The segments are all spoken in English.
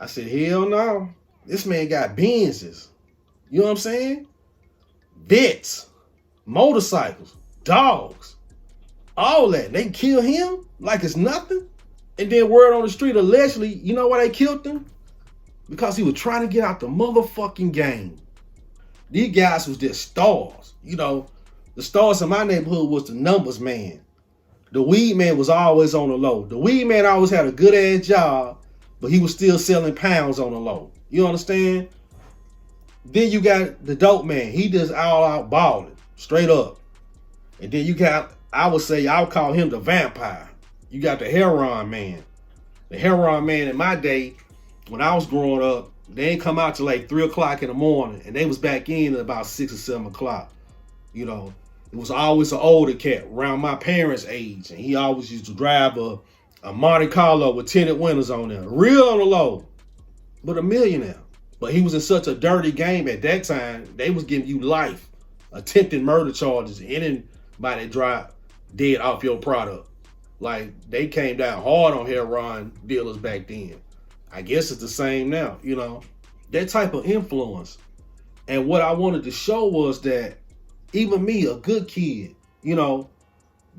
I said, hell no. This man got Benzes. You know what I'm saying? Vets, motorcycles, dogs, all that. They kill him like it's nothing. And then word on the street, allegedly, you know why they killed him? Because he was trying to get out the motherfucking game. These guys was just stars. You know, the stars in my neighborhood was the numbers man. The weed man was always on the low. The weed man always had a good ass job, but he was still selling pounds on the low. You understand? Then you got the dope man. He just all out balling, straight up. And then you got, I would say, I would call him the vampire. You got the heroin man. The heroin man in my day, when I was growing up, they ain't come out till like 3 o'clock in the morning, and they was back in at about 6 or 7 o'clock. You know, it was always an older cat around my parents' age, and he always used to drive a Monte Carlo with tinted windows on there, real on the low, but a millionaire. But he was in such a dirty game at that time, they was giving you life, attempted murder charges, anybody drive dead off your product. Like, they came down hard on heroin dealers back then. I guess it's the same now, you know, that type of influence. And what I wanted to show was that even me, a good kid, you know,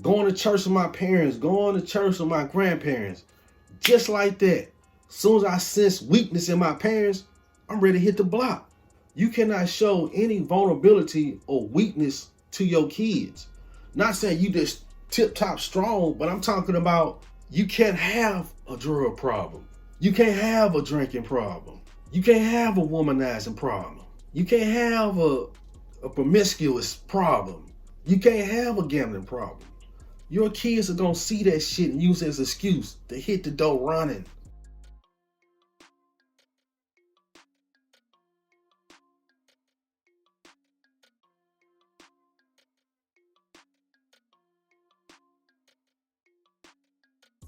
going to church with my parents, going to church with my grandparents, just like that. As soon as I sense weakness in my parents, I'm ready to hit the block. You cannot show any vulnerability or weakness to your kids. Not saying you just tip-top strong, but I'm talking about you can't have a drug problem. You can't have a drinking problem. You can't have a womanizing problem. You can't have a promiscuous problem. You can't have a gambling problem. Your kids are gonna see that shit and use it as an excuse to hit the door running.